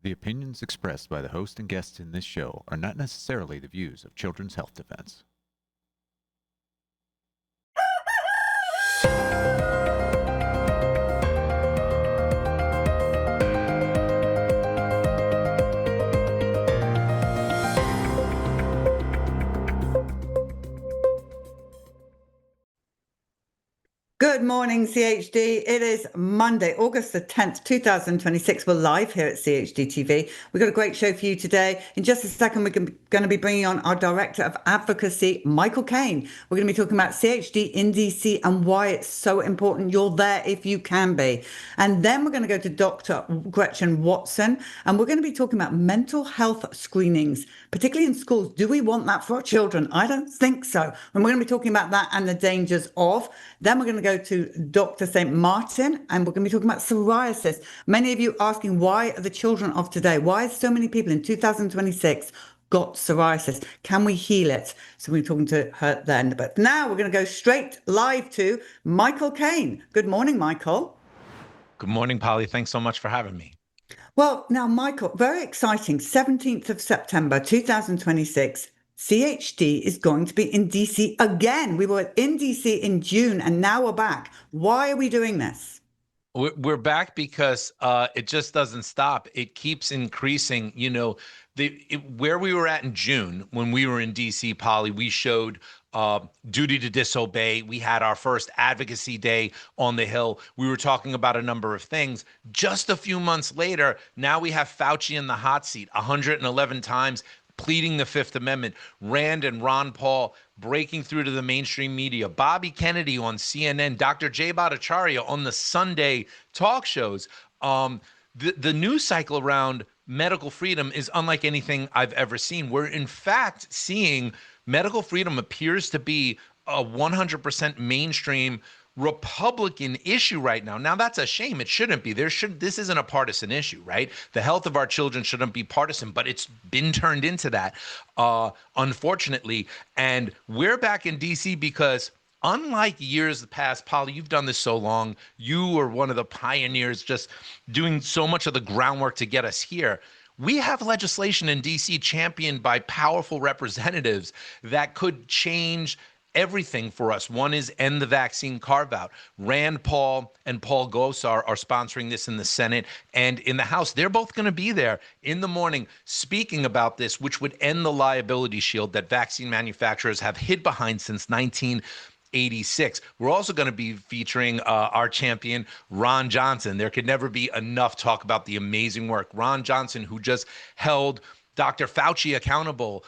The opinions expressed by the host and guests in this show are not necessarily the views of Children's Health Defense. Good morning, CHD. It is Monday, August the 10th, 2026. We're live here at CHD TV. We've got a great show for you today. In just a second, we're going to be bringing on our Director of Advocacy, Michael Kane. We're going to be talking about CHD in DC and why it's so important you're there if you can be. And then we're going to go to Dr. Gretchen Watson, and we're going to be talking about mental health screenings, particularly in schools. Do we want that for our children? I don't think so. And we're going to be talking about that and the dangers of. Then we're going to go to Dr. St. Martin, and we're going to be talking about psoriasis. Many of you asking, why are the children of today, why so many people in 2026 got psoriasis? Can we heal it? So we're talking to her then. But now we're going to go straight live to Michael Kane. Good morning, Michael. Good morning, Polly. Thanks so much for having me. Well, now, Michael, very exciting. 17th of September, 2026. CHD is going to be in DC again. We were in DC in June and now we're back. Why are we doing this? We're back because it just doesn't stop. It keeps increasing. You know, where we were at in June when we were in DC, Polly, we showed duty to disobey. We had our first advocacy day on the Hill. We were talking about a number of things. Just a few months later, now we have Fauci in the hot seat 111 times. Pleading the Fifth Amendment, Rand and Ron Paul breaking through to the mainstream media, Bobby Kennedy on CNN, Dr. Jay Bhattacharya on the Sunday talk shows. The news cycle around medical freedom is unlike anything I've ever seen. We're in fact seeing medical freedom appears to be a 100% mainstream Republican issue right now. Now, that's a shame. It shouldn't be. This isn't a partisan issue, right? The health of our children shouldn't be partisan, but it's been turned into that, unfortunately. And we're back in DC because unlike years past, Polly, you've done this so long. You were one of the pioneers just doing so much of the groundwork to get us here. We have legislation in DC championed by powerful representatives that could change everything for us. One is end the vaccine carve-out. Rand Paul and Paul Gosar are sponsoring this in the Senate and in the House. They're both going to be there in the morning speaking about this, which would end the liability shield that vaccine manufacturers have hid behind since 1986. We're also going to be featuring our champion, Ron Johnson. There could never be enough talk about the amazing work. Ron Johnson, who just held Dr. Fauci accountable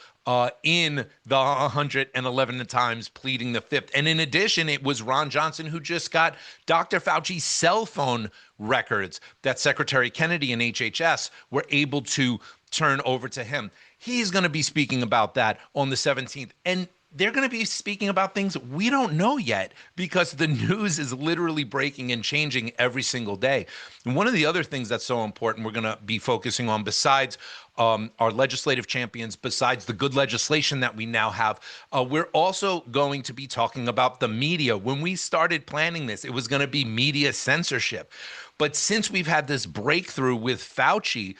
in the 111 times pleading the Fifth. And in addition, it was Ron Johnson who just got Dr. Fauci's cell phone records that Secretary Kennedy and HHS were able to turn over to him. He's going to be speaking about that on the 17th. And they're going to be speaking about things we don't know yet because the news is literally breaking and changing every single day. And one of the other things that's so important we're going to be focusing on besides our legislative champions, besides the good legislation that we now have, we're also going to be talking about the media. When we started planning this, it was going to be media censorship. But since we've had this breakthrough with Fauci,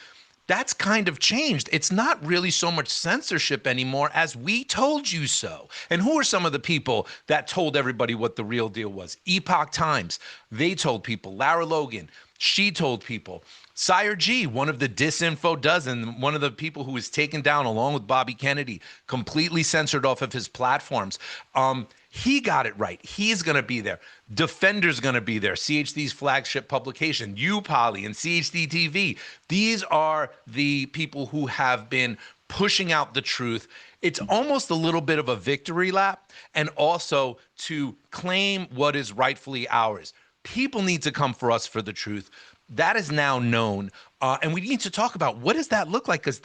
that's kind of changed. It's not really so much censorship anymore as we told you so. And who are some of the people that told everybody what the real deal was? Epoch Times, they told people. Lara Logan, she told people. Sire G, one of the disinfo dozen, one of the people who was taken down along with Bobby Kennedy, completely censored off of his platforms. He got it right. He's going to be there. Defender's going to be there. CHD's flagship publication. You, Polly, and CHD TV. These are the people who have been pushing out the truth. It's almost a little bit of a victory lap, and also to claim what is rightfully ours. People need to come for us for the truth. That is now known. And we need to talk about what does that look like? Because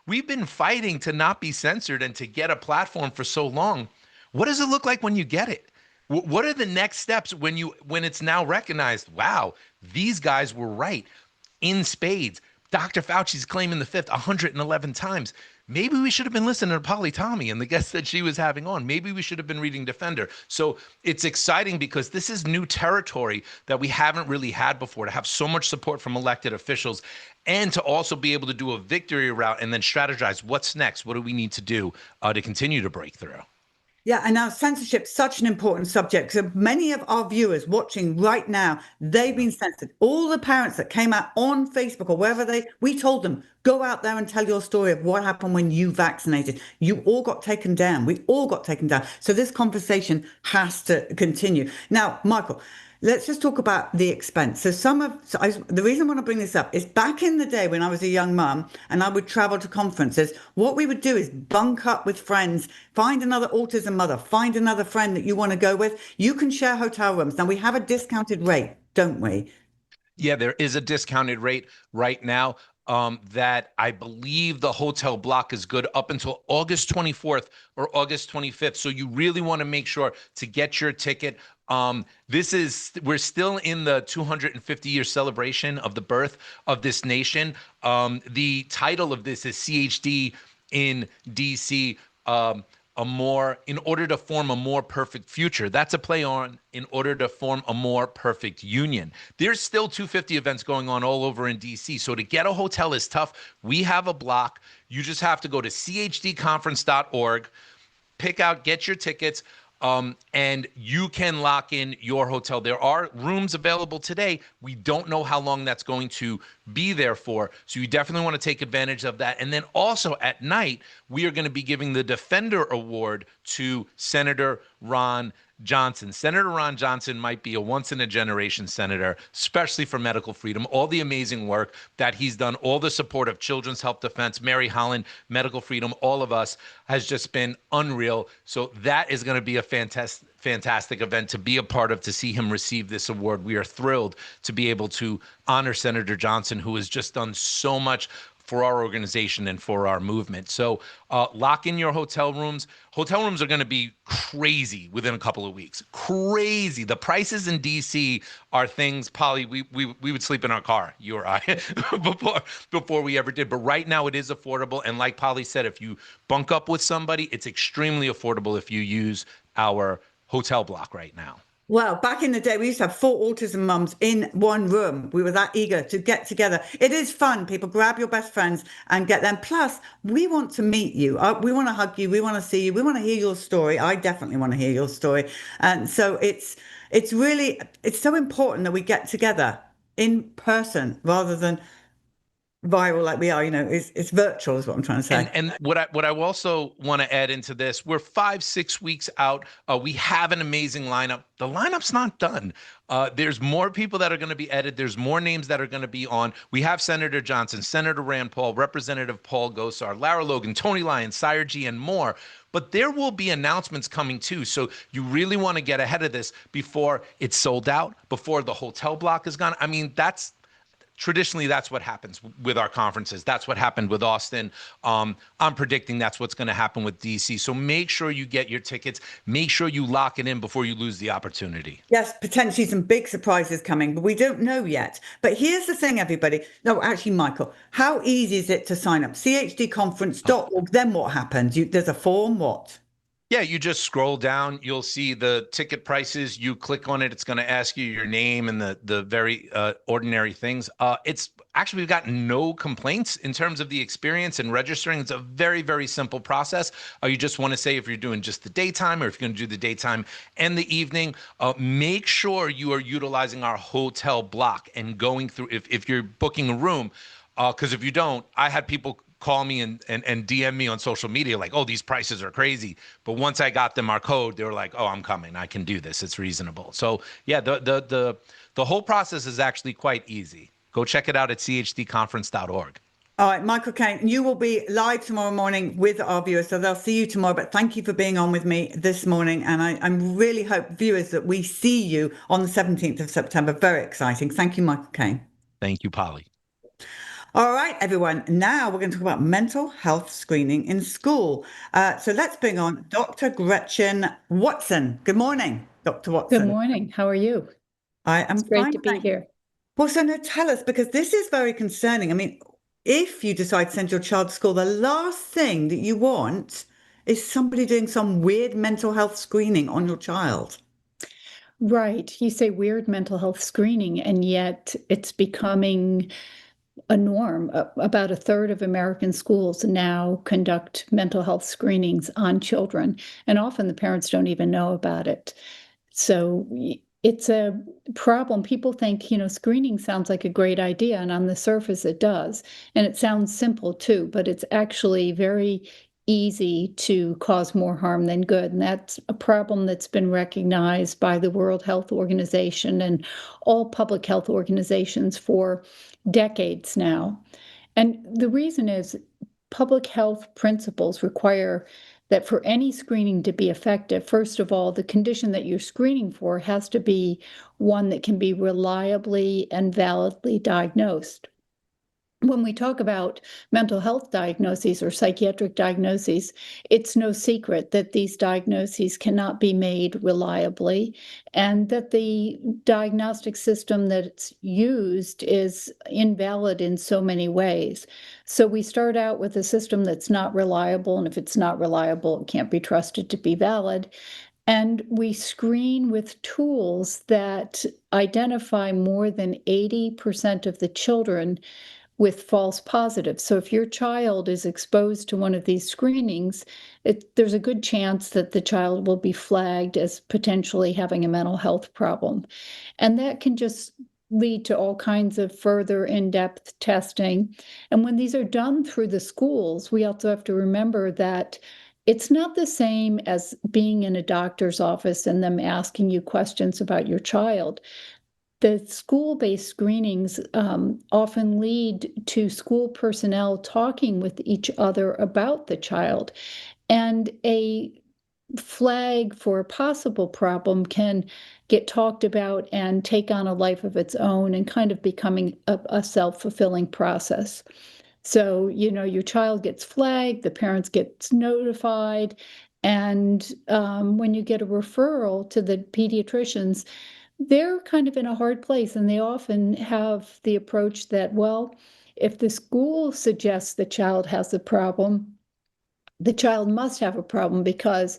we've been fighting to not be censored and to get a platform for so long. What does it look like when you get it? What are the next steps when it's now recognized, wow, these guys were right in spades. Dr. Fauci's claiming the fifth 111 times. Maybe we should have been listening to Polly Tommy and the guests that she was having on. Maybe we should have been reading Defender. So it's exciting because this is new territory that we haven't really had before, to have so much support from elected officials and to also be able to do a victory route and then strategize what's next. What do we need to do to continue to break through? Yeah, and now censorship, such an important subject. So many of our viewers watching right now, they've been censored. All the parents that came out on Facebook or wherever we told them, go out there and tell your story of what happened when you vaccinated. You all got taken down. We all got taken down. So this conversation has to continue. Now, Michael, let's just talk about the expense. So the reason I want to bring this up is back in the day when I was a young mum and I would travel to conferences, what we would do is bunk up with friends, find another autism mother, find another friend that you want to go with. You can share hotel rooms. Now we have a discounted rate, don't we? Yeah, there is a discounted rate right now. That I believe the hotel block is good up until August 24th or August 25th. So you really want to make sure to get your ticket. We're still in the 250-year celebration of the birth of this nation. The title of this is CHD in DC. In order to form a more perfect future. That's a play on in order to form a more perfect union. There's still 250 events going on all over in DC. So to get a hotel is tough. We have a block. You just have to go to chdconference.org, get your tickets. And you can lock in your hotel. There are rooms available today. We don't know how long that's going to be there for. So you definitely want to take advantage of that. And then also at night, we are going to be giving the Defender Award to Senator Ron Johnson. Senator Ron Johnson might be a once-in-a-generation senator, especially for medical freedom. All the amazing work that he's done, all the support of Children's Health Defense, Mary Holland, medical freedom, all of us has just been unreal. So that is going to be a fantastic event to be a part of, to see him receive this award. We are thrilled to be able to honor Senator Johnson, who has just done so much for our organization and for our movement. So lock in your hotel rooms. Hotel rooms are going to be crazy within a couple of weeks. Crazy. The prices in DC are things, Polly, we would sleep in our car, you or I, before we ever did. But right now it is affordable. And like Polly said, if you bunk up with somebody, it's extremely affordable if you use our hotel block right now. Well, back in the day, we used to have 4 autism mums in one room. We were that eager to get together. It is fun. People, grab your best friends and get them. Plus, we want to meet you. We want to hug you. We want to see you. We want to hear your story. I definitely want to hear your story. And so it's so important that we get together in person rather than viral like we are. It's virtual is what I'm trying to say. And what I also want to add into this, we're 5-6 weeks out. We have an amazing lineup. The lineup's not done. There's more people that are going to be added. There's more names that are going to be on. We have Senator Johnson, Senator Rand Paul, Representative Paul Gosar, Lara Logan, Tony Lyon, Skyrizi, and more. But there will be announcements coming too. So you really want to get ahead of this before it's sold out, before the hotel block is gone. I mean, traditionally, that's what happens with our conferences. That's what happened with Austin. I'm predicting that's what's going to happen with DC. So make sure you get your tickets. Make sure you lock it in before you lose the opportunity. Yes, potentially some big surprises coming, but we don't know yet. But here's the thing, everybody. No, actually, Michael, how easy is it to sign up? CHDconference.org. Then what happens? There's a form, what? Yeah, you just scroll down. You'll see the ticket prices. You click on it. It's going to ask you your name and the very ordinary things. It's actually, we've got no complaints in terms of the experience and registering. It's a very, very simple process. You just want to say if you're doing just the daytime or if you're going to do the daytime and the evening. Make sure you are utilizing our hotel block and going through if you're booking a room. Because if you don't, I had people call me and DM me on social media like, oh, these prices are crazy. But once I got them our code, they were like, oh, I'm coming. I can do this. It's reasonable. So yeah, the whole process is actually quite easy. Go check it out at chdconference.org. All right, Michael Kane, you will be live tomorrow morning with our viewers, so they'll see you tomorrow. But thank you for being on with me this morning. And I really hope, viewers, that we see you on the 17th of September. Very exciting. Thank you, Michael Kane. Thank you, Polly. All right, everyone. Now we're going to talk about mental health screening in school. So let's bring on Dr. Gretchen Watson. Good morning, Dr. Watson. Good morning. How are you? I am It's great fine, to be here. Well, so now tell us, because this is very concerning. I mean, if you decide to send your child to school, the last thing that you want is somebody doing some weird mental health screening on your child. Right. You say weird mental health screening, and yet it's becoming a norm. About a third of American schools now conduct mental health screenings on children, and often the parents don't even know about it. So it's a problem. People think, screening sounds like a great idea, and on the surface it does. And it sounds simple too, but it's actually very easy to cause more harm than good. And that's a problem that's been recognized by the World Health Organization and all public health organizations for decades now. And the reason is public health principles require that for any screening to be effective, first of all, the condition that you're screening for has to be one that can be reliably and validly diagnosed. When we talk about mental health diagnoses or psychiatric diagnoses, it's no secret that these diagnoses cannot be made reliably, and that the diagnostic system that's used is invalid in so many ways. So we start out with a system that's not reliable, and if it's not reliable, it can't be trusted to be valid. And we screen with tools that identify more than 80% of the children with false positives. So if your child is exposed to one of these screenings, there's a good chance that the child will be flagged as potentially having a mental health problem. And that can just lead to all kinds of further in-depth testing. And when these are done through the schools, we also have to remember that it's not the same as being in a doctor's office and them asking you questions about your child. The school-based screenings often lead to school personnel talking with each other about the child. And a flag for a possible problem can get talked about and take on a life of its own and kind of becoming a self-fulfilling process. So, your child gets flagged, the parents get notified, and when you get a referral to the pediatricians, they're kind of in a hard place, and they often have the approach that, well, if the school suggests the child has a problem, the child must have a problem, because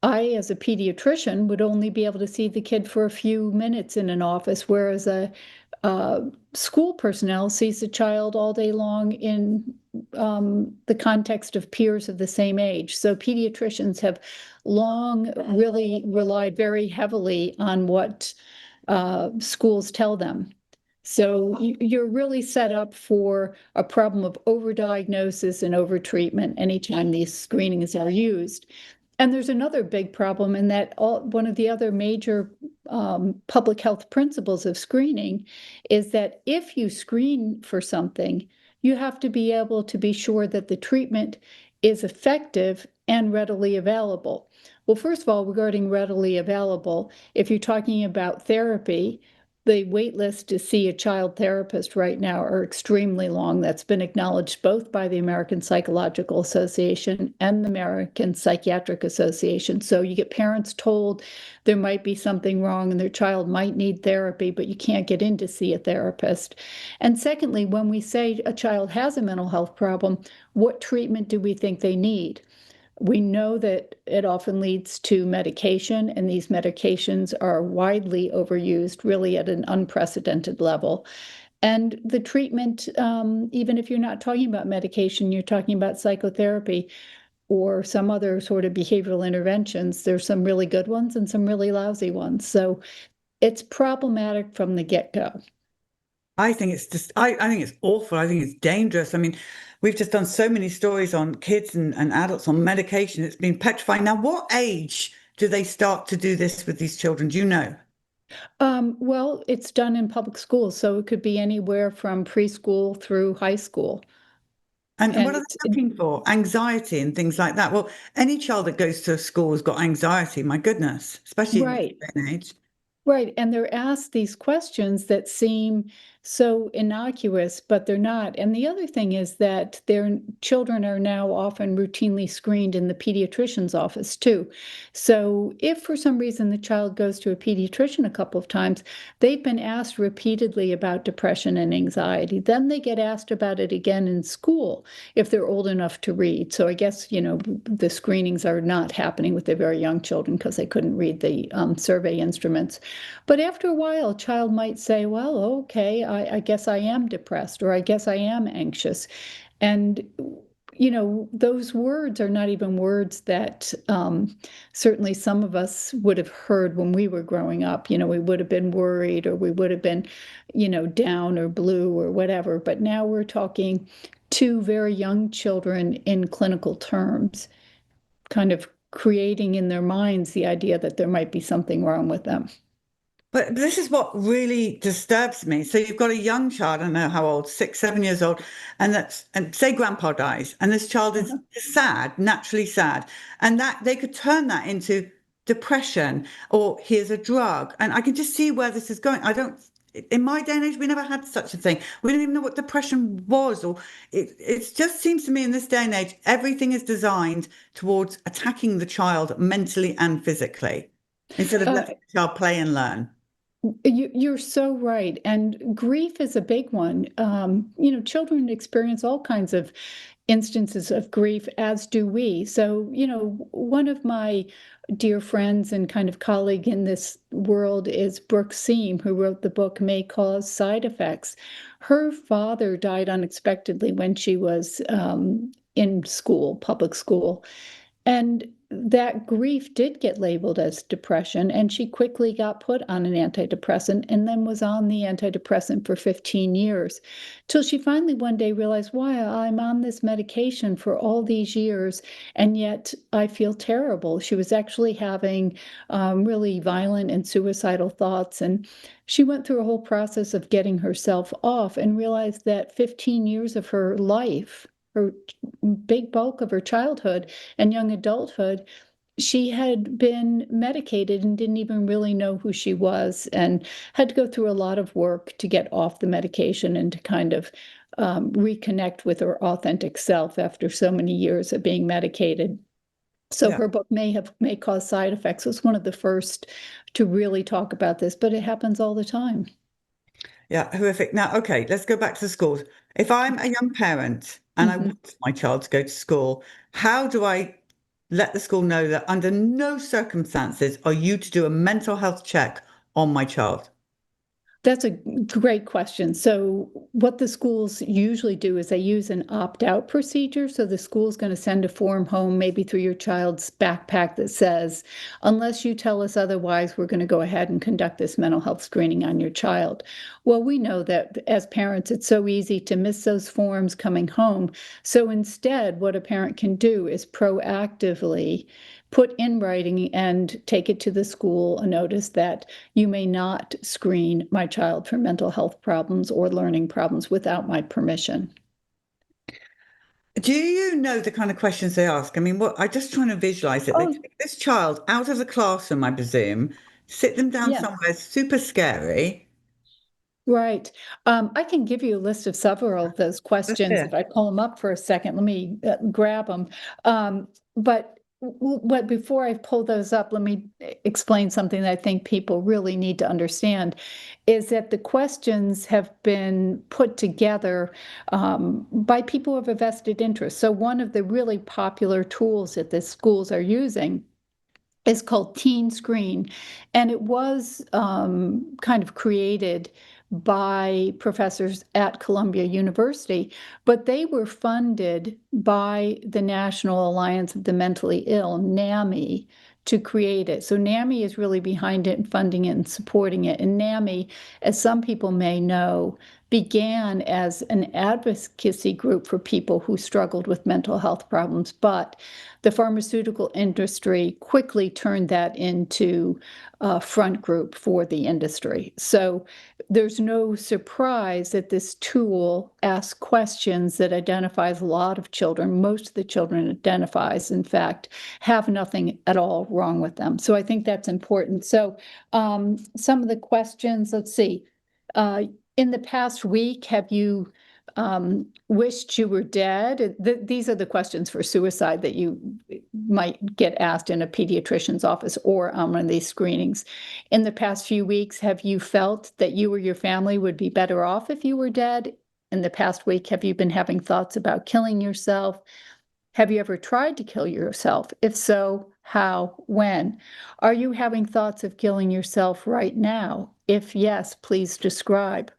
I, as a pediatrician, would only be able to see the kid for a few minutes in an office, whereas a school personnel sees the child all day long in the context of peers of the same age. So pediatricians have long really relied very heavily on what schools tell them. So you're really set up for a problem of overdiagnosis and overtreatment anytime these screenings are used. And there's another big problem in that one of the other major public health principles of screening is that if you screen for something, you have to be able to be sure that the treatment is effective and readily available. Well, first of all, regarding readily available, if you're talking about therapy, the wait list to see a child therapist right now are extremely long. That's been acknowledged both by the American Psychological Association and the American Psychiatric Association. So you get parents told there might be something wrong and their child might need therapy, but you can't get in to see a therapist. And secondly, when we say a child has a mental health problem, what treatment do we think they need? We know that it often leads to medication, and these medications are widely overused, really at an unprecedented level. And the treatment, even if you're not talking about medication, you're talking about psychotherapy or some other sort of behavioral interventions, there's some really good ones and some really lousy ones. So it's problematic from the get-go. I think it's just, I think it's awful. I think it's dangerous. I mean, we've just done so many stories on kids and adults on medication. It's been petrifying. Now, what age do they start to do this with these children? Do you know? Well, it's done in public schools, so it could be anywhere from preschool through high school. And what are it's- they looking for? Anxiety and things like that. Well, any child that goes to a school has got anxiety, my goodness, especially in this Right. day and age. Right, and they're asked these questions that seem so innocuous, but they're not. And the other thing is that their children are now often routinely screened in the pediatrician's office too. So if for some reason the child goes to a pediatrician a couple of times, they've been asked repeatedly about depression and anxiety. Then they get asked about it again in school if they're old enough to read. So I guess, the screenings are not happening with the very young children because they couldn't read the survey instruments. But after a while, a child might say, well, okay, I guess I am depressed, or I guess I am anxious. And, those words are not even words that certainly some of us would have heard when we were growing up. We would have been worried, or we would have been, down or blue or whatever. But now we're talking to very young children in clinical terms, kind of creating in their minds the idea that there might be something wrong with them. But this is what really disturbs me. So you've got a young child, I don't know how old, 6, 7 years old, and say grandpa dies, and this child is sad, naturally sad, and that they could turn that into depression, or here's a drug. And I can just see where this is going. In my day and age, we never had such a thing. We didn't even know what depression was, or it just seems to me in this day and age, everything is designed towards attacking the child mentally and physically, instead of letting the child play and learn. You're so right. And grief is a big one. Children experience all kinds of instances of grief, as do we. So, one of my dear friends and kind of colleague in this world is Brooke Seam, who wrote the book May Cause Side Effects. Her father died unexpectedly when she was in school, public school. And that grief did get labeled as depression, and she quickly got put on an antidepressant and then was on the antidepressant for 15 years, till she finally one day realized, why, I'm on this medication for all these years, and yet I feel terrible. She was actually having really violent and suicidal thoughts, and she went through a whole process of getting herself off and realized that 15 years of her life, her big bulk of her childhood and young adulthood, she had been medicated and didn't even really know who she was, and had to go through a lot of work to get off the medication and to kind of reconnect with her authentic self after so many years of being medicated. So her book May Cause Side Effects was one of the first to really talk about this, but it happens all the time. Yeah, horrific. Now, okay, let's go back to the schools. If I'm a young parent and I want my child to go to school, how do I let the school know that under no circumstances are you to do a mental health check on my child? That's a great question. So what the schools usually do is they use an opt-out procedure. So the school's going to send a form home, maybe through your child's backpack, that says, unless you tell us otherwise, we're going to go ahead and conduct this mental health screening on your child. Well, we know that as parents, it's so easy to miss those forms coming home. So instead, what a parent can do is proactively put in writing and take it to the school a notice that you may not screen my child for mental health problems or learning problems without my permission. Do you know the kind of questions they ask? I mean, I'm just trying to visualize it. They take this child out of the classroom, I presume, sit them down somewhere super scary. Right. I can give you a list of several of those questions if I pull them up for a second. Let me grab them. But before I pull those up, let me explain something that I think people really need to understand, is that the questions have been put together by people who have a vested interest. So one of the really popular tools that the schools are using is called Teen Screen, and it was kind of created by professors at Columbia University, but they were funded by the National Alliance of the Mentally Ill, NAMI, to create it. So NAMI is really behind it and funding it and supporting it. And NAMI, as some people may know, began as an advocacy group for people who struggled with mental health problems, but the pharmaceutical industry quickly turned that into a front group for the industry. So there's no surprise that this tool asks questions that identifies a lot of children. Most of the children identifies, in fact, have nothing at all wrong with them. So I think that's important. So some of the questions, let's see. In the past week, have you wished you were dead? These are the questions for suicide that you might get asked in a pediatrician's office or on one of these screenings. In the past few weeks, have you felt that you or your family would be better off if you were dead? In the past week, have you been having thoughts about killing yourself? Have you ever tried to kill yourself? If so, how, when? Are you having thoughts of killing yourself right now? If yes, please describe.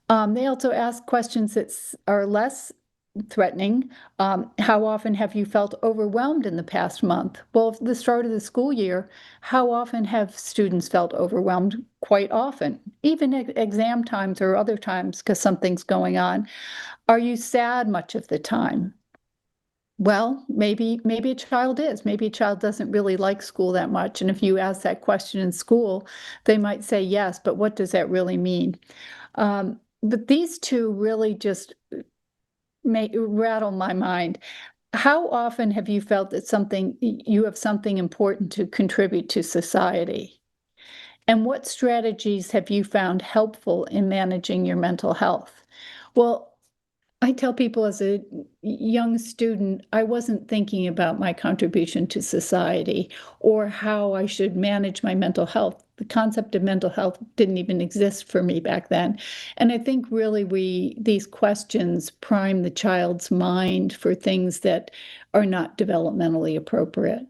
They also ask questions that are less threatening. How often have you felt overwhelmed in the past month? Well, at the start of the school year, how often have students felt overwhelmed? Quite often, even at exam times or other times because something's going on. Are you sad much of the time? Well, maybe a child is. Maybe a child doesn't really like school that much. And if you ask that question in school, they might say yes, but what does that really mean? But these two really just rattle my mind. How often have you felt that you have something important to contribute to society? And what strategies have you found helpful in managing your mental health? Well, I tell people as a young student, I wasn't thinking about my contribution to society or how I should manage my mental health. The concept of mental health didn't even exist for me back then. And I think really these questions prime the child's mind for things that are not developmentally appropriate.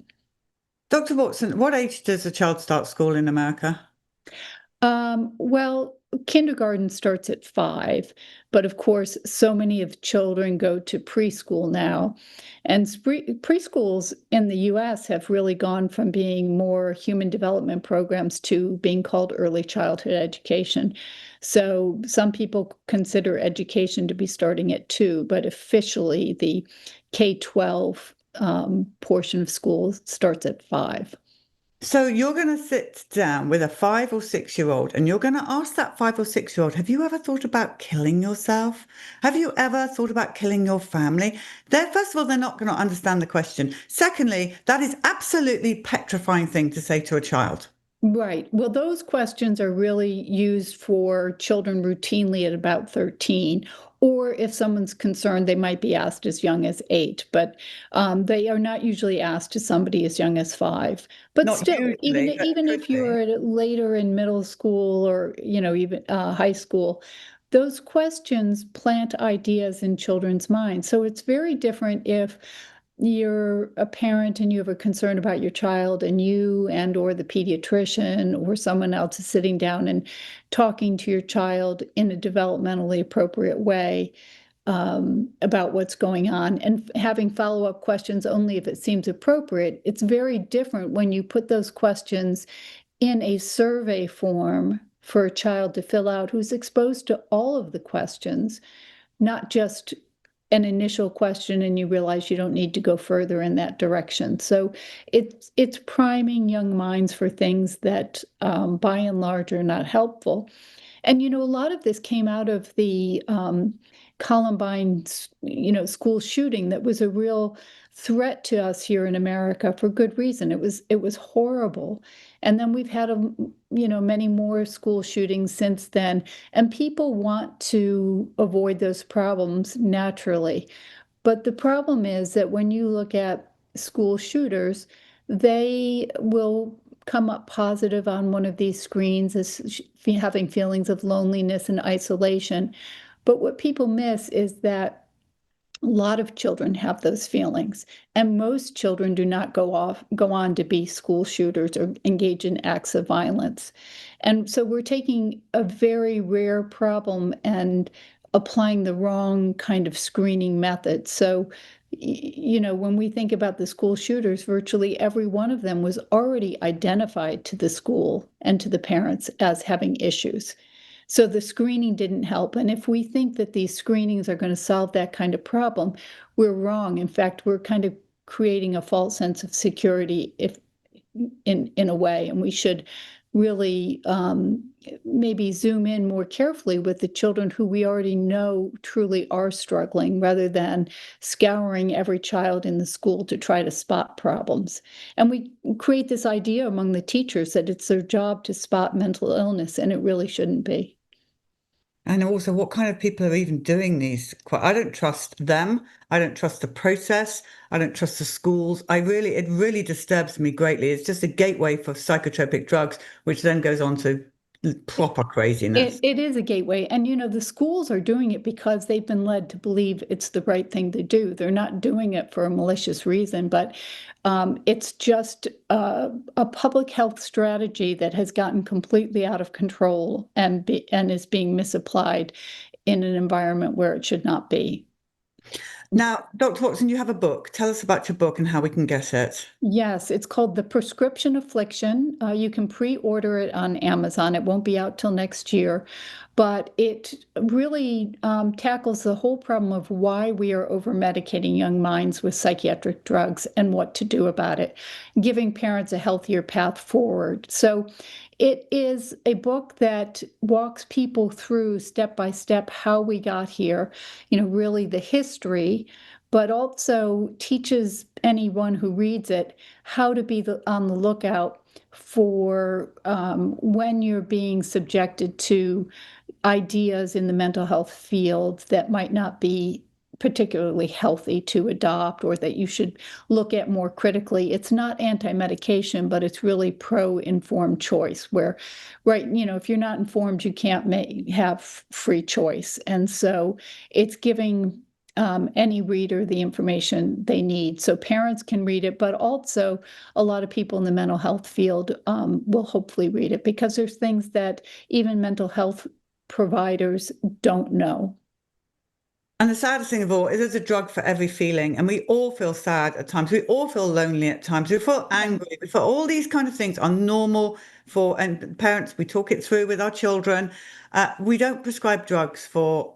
Dr. Watson, what age does a child start school in America? Well, kindergarten starts at 5, but of course, so many of children go to preschool now. And preschools in the US have really gone from being more human development programs to being called early childhood education. So some people consider education to be starting at 2, but officially the K-12 portion of school starts at 5. So you're going to sit down with a 5 or 6-year-old and you're going to ask that 5 or 6-year-old, have you ever thought about killing yourself? Have you ever thought about killing your family? First of all, they're not going to understand the question. Secondly, that is absolutely petrifying thing to say to a child. Right. Well, those questions are really used for children routinely at about 13, or if someone's concerned, they might be asked as young as 8, but they are not usually asked to somebody as young as 5. But Not still, usually, but even could if you're be. later in middle school or even high school, those questions plant ideas in children's minds. So it's very different if you're a parent and you have a concern about your child and you and or the pediatrician or someone else is sitting down and talking to your child in a developmentally appropriate way about what's going on and having follow-up questions only if it seems appropriate. It's very different when you put those questions in a survey form for a child to fill out who's exposed to all of the questions, not just an initial question and you realize you don't need to go further in that direction. So it's priming young minds for things that by and large are not helpful. And a lot of this came out of the Columbine, school shooting that was a real threat to us here in America for good reason. It was horrible. And then we've had many more school shootings since then, and people want to avoid those problems naturally. But the problem is that when you look at school shooters, they will come up positive on one of these screens as having feelings of loneliness and isolation. But what people miss is that a lot of children have those feelings, and most children do not go on to be school shooters or engage in acts of violence. And so we're taking a very rare problem and applying the wrong kind of screening method. So, when we think about the school shooters, virtually every one of them was already identified to the school and to the parents as having issues. So the screening didn't help. And if we think that these screenings are going to solve that kind of problem, we're wrong. In fact, we're kind of creating a false sense of security in a way. And we should really maybe zoom in more carefully with the children who we already know truly are struggling, rather than scouring every child in the school to try to spot problems. And we create this idea among the teachers that it's their job to spot mental illness, and it really shouldn't be. And also, what kind of people are even doing these? I don't trust them. I don't trust the process. I don't trust the schools. It really disturbs me greatly. It's just a gateway for psychotropic drugs, which then goes on to proper craziness. It is a gateway. And, the schools are doing it because they've been led to believe it's the right thing to do. They're not doing it for a malicious reason, but it's just a public health strategy that has gotten completely out of control and is being misapplied in an environment where it should not be. Now, Dr. Watson, you have a book. Tell us about your book and how we can get it. Yes, it's called The Prescription Affliction. You can pre-order it on Amazon. It won't be out till next year, but it really tackles the whole problem of why we are over-medicating young minds with psychiatric drugs and what to do about it, giving parents a healthier path forward. So it is a book that walks people through step by step how we got here, really the history, but also teaches anyone who reads it how to be on the lookout for when you're being subjected to ideas in the mental health field that might not be particularly healthy to adopt or that you should look at more critically. It's not anti-medication, but it's really pro-informed choice where, right, if you're not informed, you can't have free choice. And so it's giving any reader the information they need. So parents can read it, but also a lot of people in the mental health field will hopefully read it because there's things that even mental health providers don't know. And the saddest thing of all is there's a drug for every feeling. And we all feel sad at times. We all feel lonely at times. We feel angry. We feel all these kind of things are normal and parents, we talk it through with our children. We don't prescribe drugs for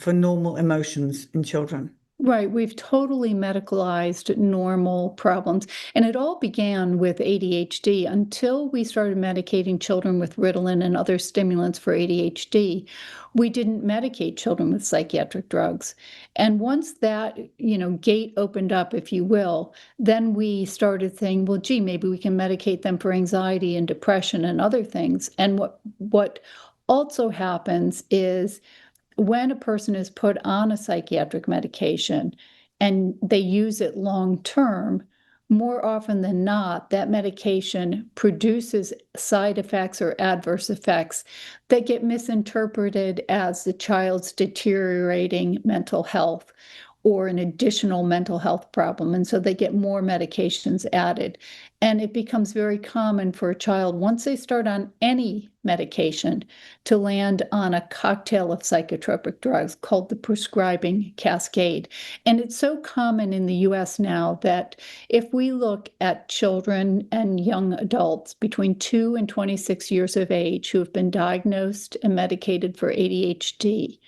normal emotions in children. Right. We've totally medicalized normal problems. And it all began with ADHD. Until we started medicating children with Ritalin and other stimulants for ADHD, we didn't medicate children with psychiatric drugs. And once that, gate opened up, if you will, then we started saying, well, gee, maybe we can medicate them for anxiety and depression and other things. And what also happens is when a person is put on a psychiatric medication and they use it long term, more often than not, that medication produces side effects or adverse effects that get misinterpreted as the child's deteriorating mental health or an additional mental health problem. And so they get more medications added. And it becomes very common for a child, once they start on any medication, to land on a cocktail of psychotropic drugs called the prescribing cascade. And it's so common in the US now that if we look at children and young adults between 2 and 26 years of age who have been diagnosed and medicated for ADHD,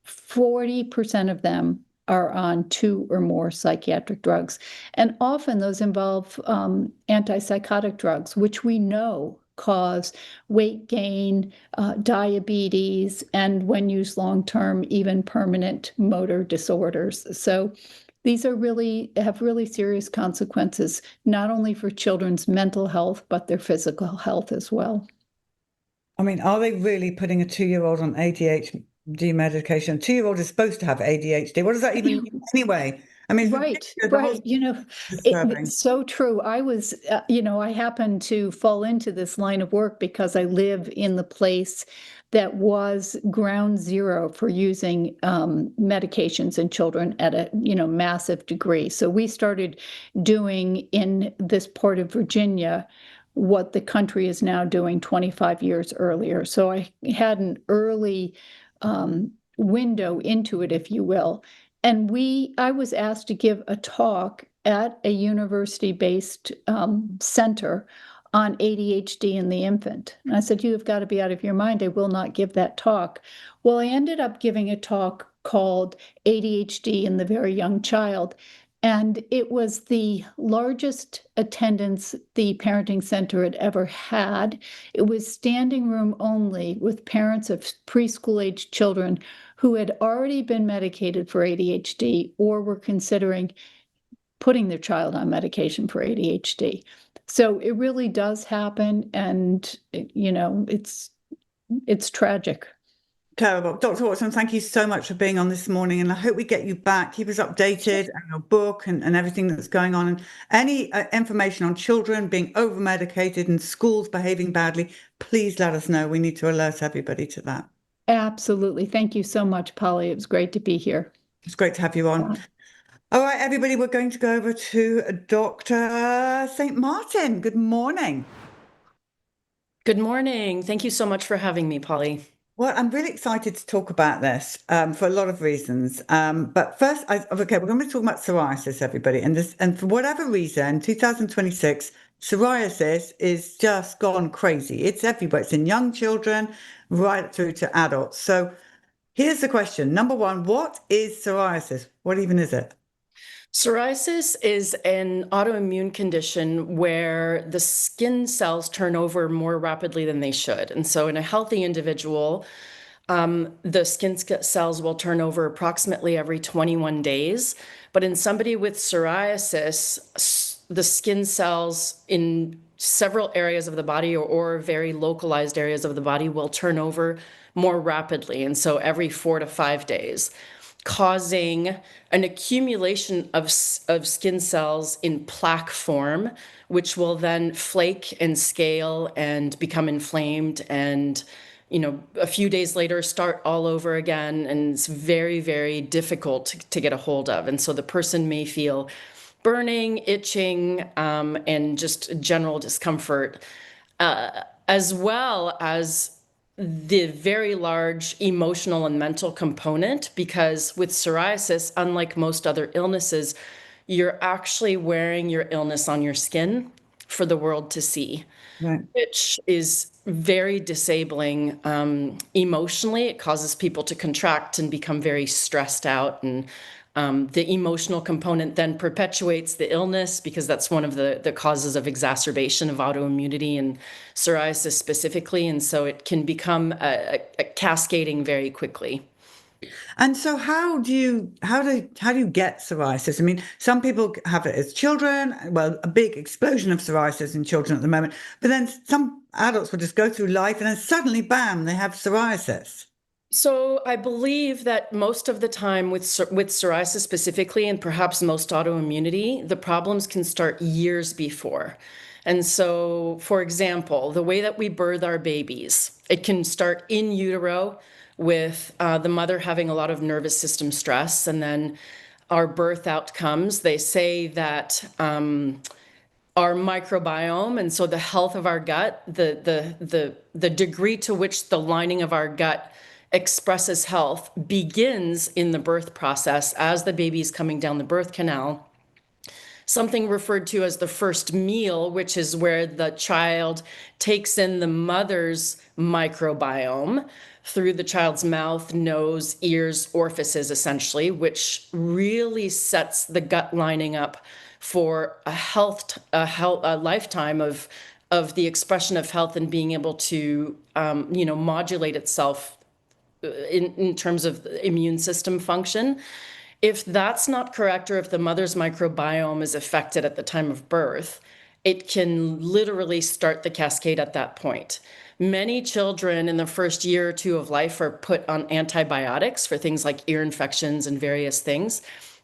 40% of them are on 2 or more psychiatric drugs. And often those involve antipsychotic drugs, which we know cause weight gain, diabetes, and when used long-term, even permanent motor disorders. So these have really serious consequences, not only for children's mental health, but their physical health as well. I mean, are they really putting a 2-year-old on ADHD medication? A 2-year-old is supposed to have ADHD. What does that even mean anyway? I mean, right. It's so true. I was, I happened to fall into this line of work because I live in the place that was ground zero for using medications in children at a, massive degree. So we started doing in this part of Virginia what the country is now doing 25 years earlier. So I had an early window into it, if you will. And I was asked to give a talk at a university-based center on ADHD in the infant. And I said, you have got to be out of your mind. I will not give that talk. Well, I ended up giving a talk called ADHD in the Very Young Child. And it was the largest attendance the parenting center had ever had. It was standing room only with parents of preschool-age children who had already been medicated for ADHD or were considering putting their child on medication for ADHD. So it really does happen, and it's tragic. Terrible. Dr. Watson, thank you so much for being on this morning, and I hope we get you back. Keep us updated on your book and everything that's going on. And any information on children being over-medicated and schools behaving badly, please let us know. We need to alert everybody to that. Absolutely. Thank you so much, Polly. It was great to be here. It's great to have you on. All right, everybody, we're going to go over to Dr. St. Martin. Good morning. Good morning. Thank you so much for having me, Polly. Well, I'm really excited to talk about this for a lot of reasons. But first, we're going to be talking about psoriasis, everybody. And for whatever reason, 2026, psoriasis is just gone crazy. It's everywhere. It's in young children right through to adults. So here's the question. Number one, what is psoriasis? What even is it? Psoriasis is an autoimmune condition where the skin cells turn over more rapidly than they should. And so in a healthy individual, the skin cells will turn over approximately every 21 days. But in somebody with psoriasis, the skin cells in several areas of the body or very localized areas of the body will turn over more rapidly. And so every 4 to 5 days, causing an accumulation of skin cells in plaque form, which will then flake and scale and become inflamed and, a few days later start all over again. And it's very, very difficult to get a hold of. And so the person may feel burning, itching, and just general discomfort, as well as the very large emotional and mental component, because with psoriasis, unlike most other illnesses, you're actually wearing your illness on your skin for the world to see, right, which is very disabling emotionally. It causes people to contract and become very stressed out, and the emotional component then perpetuates the illness, because that's one of the causes of exacerbation of autoimmunity and psoriasis specifically. And so it can become a cascading very quickly. And so how do you get psoriasis? I mean, some people have it as children. Well, a big explosion of psoriasis in children at the moment. But then some adults will just go through life and then suddenly, bam, they have psoriasis. So I believe that most of the time with psoriasis specifically, and perhaps most autoimmunity, the problems can start years before. And so, for example, the way that we birth our babies, it can start in utero with the mother having a lot of nervous system stress, and then our birth outcomes. They say that our microbiome, and so the health of our gut, the degree to which the lining of our gut expresses health begins in the birth process as the baby's coming down the birth canal. Something referred to as the first meal, which is where the child takes in the mother's microbiome through the child's mouth, nose, ears, orifices, essentially, which really sets the gut lining up for a lifetime of the expression of health and being able to modulate itself in terms of immune system function. If that's not correct, or if the mother's microbiome is affected at the time of birth, it can literally start the cascade at that point. Many children in the first year or two of life are put on antibiotics for things like ear infections and various things.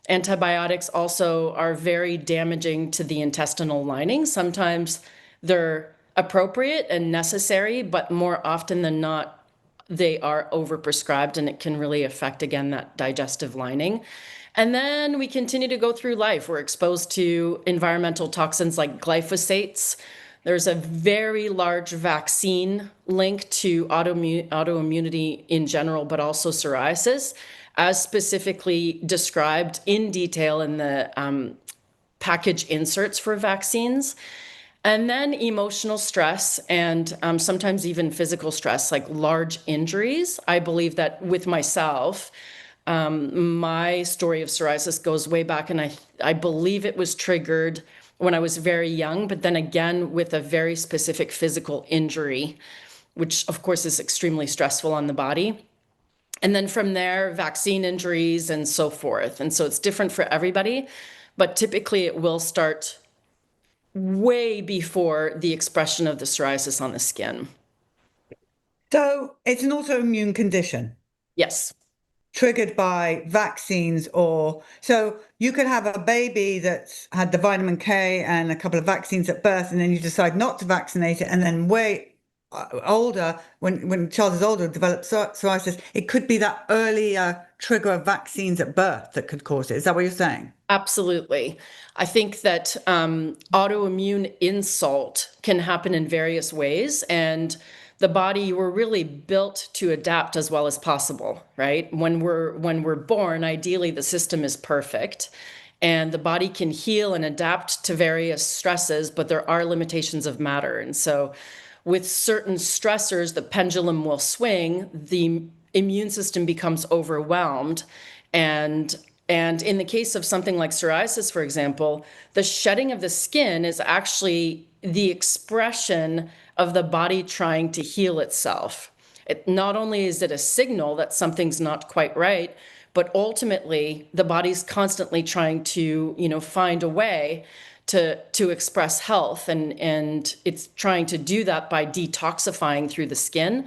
Antibiotics also are very damaging to the intestinal lining. Sometimes they're appropriate and necessary, but more often than not, they are overprescribed, and it can really affect, again, that digestive lining. And then we continue to go through life. We're exposed to environmental toxins like glyphosates. There's a very large vaccine link to autoimmunity in general, but also psoriasis, as specifically described in detail in the package inserts for vaccines. And then emotional stress and sometimes even physical stress, like large injuries. I believe that with myself, my story of psoriasis goes way back, and I believe it was triggered when I was very young, but then again with a very specific physical injury, which of course is extremely stressful on the body. And then from there, vaccine injuries and so forth. And so it's different for everybody, but typically it will start way before the expression of the psoriasis on the skin. So it's an autoimmune condition. Yes. triggered by vaccines, or so you could have a baby that's had the vitamin K and a couple of vaccines at birth, and then you decide not to vaccinate it, and then way older, when the child is older, develop psoriasis. It could be that earlier trigger of vaccines at birth that could cause it. Is that what you're saying? Absolutely. I think that autoimmune insult can happen in various ways, and the body, we're really built to adapt as well as possible, right? When we're born, ideally the system is perfect and the body can heal and adapt to various stresses, but there are limitations of matter. And so with certain stressors, the pendulum will swing, the immune system becomes overwhelmed, and in the case of something like psoriasis, for example, the shedding of the skin is actually the expression of the body trying to heal itself. Not only is it a signal that something's not quite right, but ultimately the body's constantly trying to, find a way to express health, and it's trying to do that by detoxifying through the skin.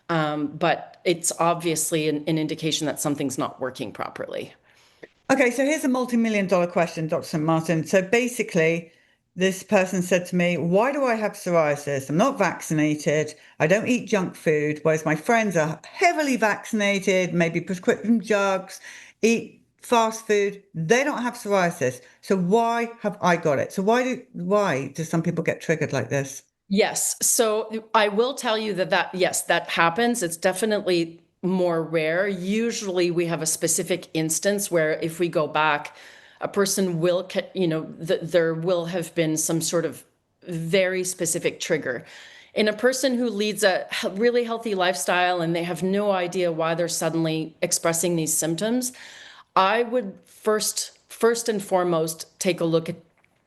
But it's obviously an indication that something's not working properly. Okay, so here's a multi-million-dollar question, Dr. St. Martin. So basically, this person said to me, why do I have psoriasis? I'm not vaccinated. I don't eat junk food, whereas my friends are heavily vaccinated, maybe prescription drugs, eat fast food. They don't have psoriasis. So why have I got it? So why do some people get triggered like this? Yes. So I will tell you yes, that happens. It's definitely more rare. Usually we have a specific instance where if we go back, a person will, there will have been some sort of very specific trigger. In a person who leads a really healthy lifestyle and they have no idea why they're suddenly expressing these symptoms, I would first and foremost take a look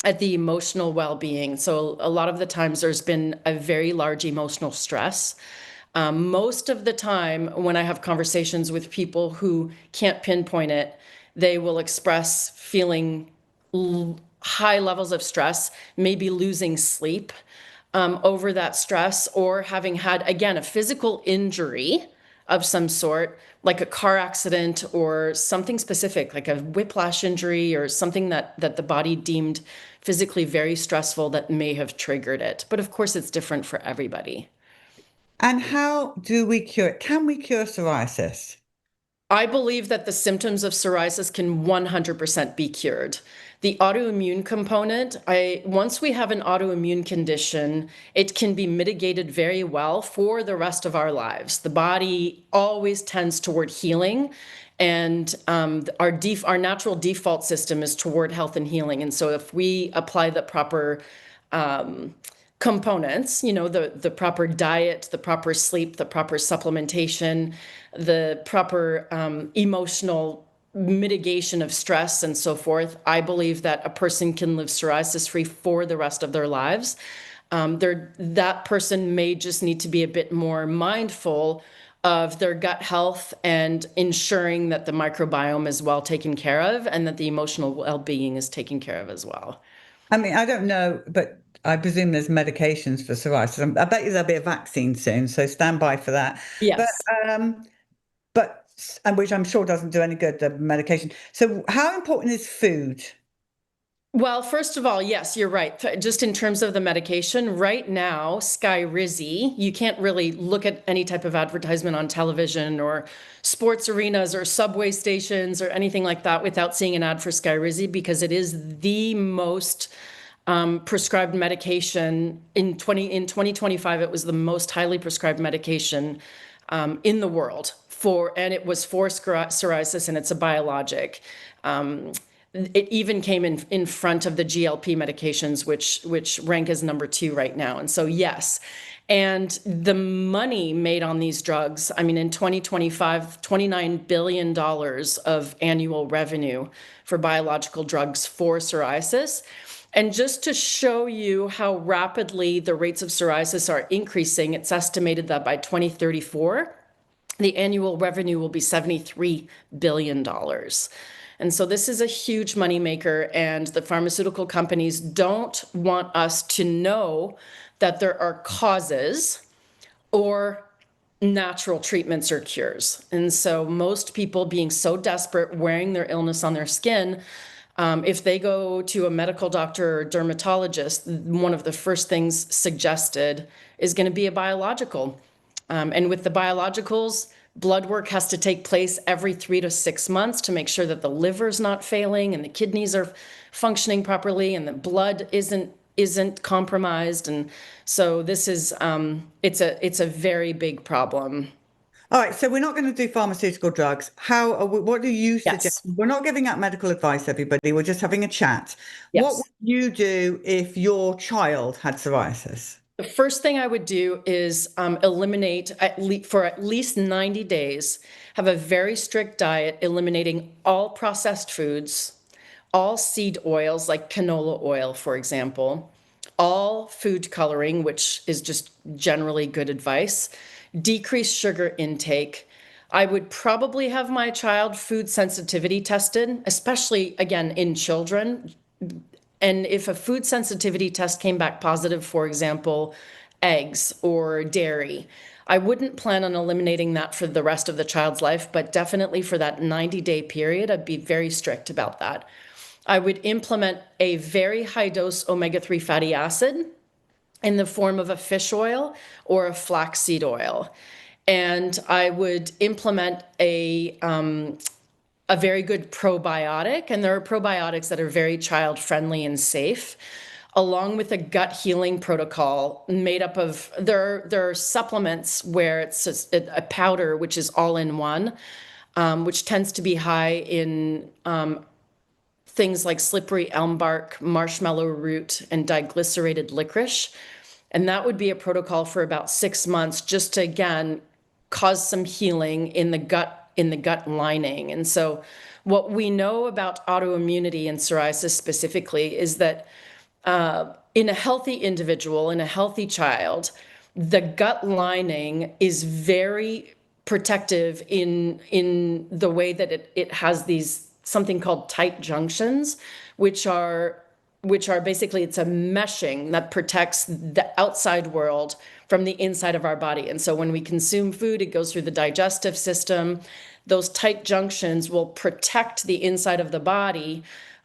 at the emotional well-being. So a lot of the times there's been a very large emotional stress. Most of the time when I have conversations with people who can't pinpoint it, they will express feeling high levels of stress, maybe losing sleep over that stress, or having had, again, a physical injury of some sort, like a car accident or something specific, like a whiplash injury or something that the body deemed physically very stressful that may have triggered it. But of course, it's different for everybody. And how do we cure it? Can we cure psoriasis? I believe that the symptoms of psoriasis can 100% be cured. The autoimmune component, once we have an autoimmune condition, it can be mitigated very well for the rest of our lives. The body always tends toward healing, and our natural default system is toward health and healing. And so if we apply the proper components, the proper diet, the proper sleep, the proper supplementation, the proper emotional mitigation of stress and so forth, I believe that a person can live psoriasis free for the rest of their lives. That person may just need to be a bit more mindful of their gut health and ensuring that the microbiome is well taken care of and that the emotional well-being is taken care of as well. I mean, I don't know, but I presume there's medications for psoriasis. I bet you there'll be a vaccine soon, so stand by for that. Yes. But and which I'm sure doesn't do any good, the medication. So how important is food? Well, first of all, yes, you're right. Just in terms of the medication, right now, Skyrizi, you can't really look at any type of advertisement on television or sports arenas or subway stations or anything like that without seeing an ad for Skyrizi, because it is the most prescribed medication in 2025. It was the most highly prescribed medication in the world and it was for psoriasis, and it's a biologic. It even came in front of the GLP medications, which rank as number 2 right now. And so, yes. And the money made on these drugs, I mean, in 2025, $29 billion of annual revenue for biological drugs for psoriasis. And just to show you how rapidly the rates of psoriasis are increasing, it's estimated that by 2034, the annual revenue will be $73 billion. And so this is a huge moneymaker, and the pharmaceutical companies don't want us to know that there are causes or natural treatments or cures. And so most people being so desperate, wearing their illness on their skin, if they go to a medical doctor or dermatologist, one of the first things suggested is going to be a biological. And with the biologicals, blood work has to take place every 3 to 6 months to make sure that the liver's not failing and the kidneys are functioning properly and the blood isn't compromised. And so this is it's a very big problem. All right, so we're not going to do pharmaceutical drugs. What do you suggest? Yes. We're not giving out medical advice, everybody. We're just having a chat. What Yes. would you do if your child had psoriasis? The first thing I would do is eliminate for at least 90 days, have a very strict diet, eliminating all processed foods, all seed oils like canola oil, for example, all food coloring, which is just generally good advice, decrease sugar intake. I would probably have my child food sensitivity tested, especially again in children. And if a food sensitivity test came back positive, for example, eggs or dairy, I wouldn't plan on eliminating that for the rest of the child's life, but definitely for that 90-day period, I'd be very strict about that. I would implement a very high dose omega-3 fatty acid in the form of a fish oil or a flaxseed oil. And I would implement a very good probiotic, and there are probiotics that are very child friendly and safe, along with a gut healing protocol made up of, there are supplements where it's a powder, which is all in one, which tends to be high in things like slippery elm bark, marshmallow root, and diglycerated licorice. And that would be a protocol for about 6 months, just to, again, cause some healing in the gut lining. And so what we know about autoimmunity and psoriasis specifically is that in a healthy individual, in a healthy child, the gut lining is very protective in the way that it has these something called tight junctions, which are basically, it's a meshing that protects the outside world from the inside of our body. And so when we consume food, it goes through the digestive system. Those tight junctions will protect the inside of the body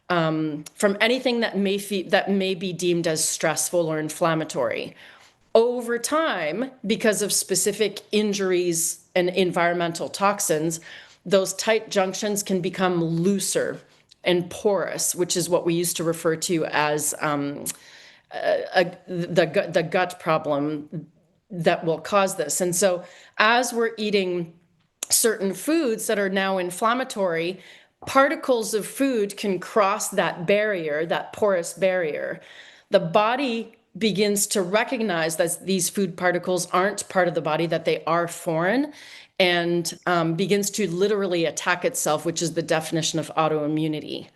from anything that may be deemed as stressful or inflammatory. Over time, because of specific injuries and environmental toxins, those tight junctions can become looser and porous, which is what we used to refer to as the gut problem that will cause this. And so as we're eating certain foods that are now inflammatory, particles of food can cross that barrier, that porous barrier. The body begins to recognize that these food particles aren't part of the body, that they are foreign, and begins to literally attack itself, which is the definition of autoimmunity.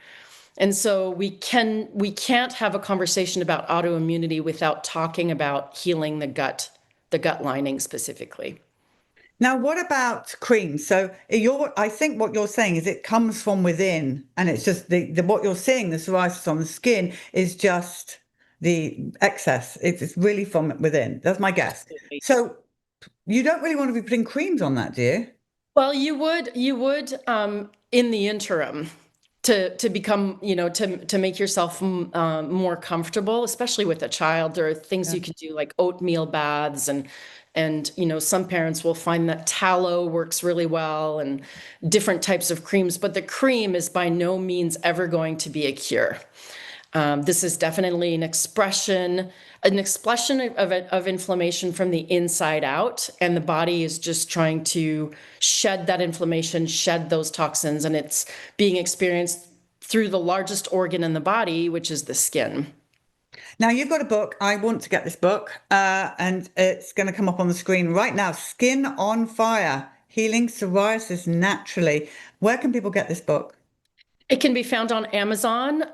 And so we can't have a conversation about autoimmunity without talking about healing the gut lining specifically. Now, what about cream? So I think what you're saying is it comes from within, and it's just what you're seeing, the psoriasis on the skin, is just the excess. It's really from within. That's my guess. Absolutely. So you don't really want to be putting creams on that, do you? Well, you would in the interim to become, to make yourself more comfortable, especially with a child. There are things you can do like oatmeal baths, and some parents will find that tallow works really well, and different types of creams, but the cream is by no means ever going to be a cure. This is definitely an expression of inflammation from the inside out, and the body is just trying to shed that inflammation, shed those toxins, and it's being experienced through the largest organ in the body, which is the skin. Now, you've got a book. I want to get this book, and it's going to come up on the screen right now. Skin on Fire, Healing Psoriasis Naturally. Where can people get this book? It can be found on Amazon,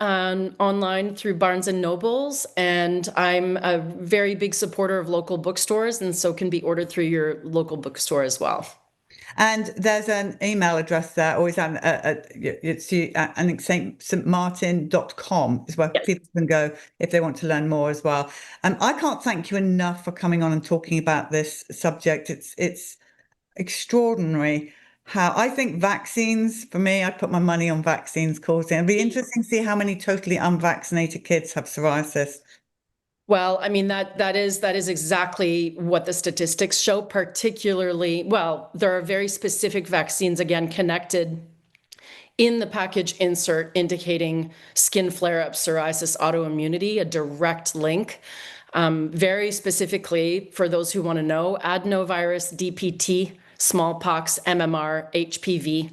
online through Barnes and Nobles, and I'm a very big supporter of local bookstores, and so can be ordered through your local bookstore as well. And there's an email address there, or it's anikstmartin.com is where people can go if they want to learn more as well. I can't thank you enough for coming on and talking about this subject. It's extraordinary how I think vaccines, for me, I'd put my money on vaccines causing. It'd be interesting to see how many totally unvaccinated kids have psoriasis. Well, I mean, that is exactly what the statistics show, particularly, well, there are very specific vaccines, again, connected in the package insert indicating skin flare-up, psoriasis, autoimmunity, a direct link. Very specifically, for those who want to know, adenovirus, DPT, smallpox, MMR, HPV,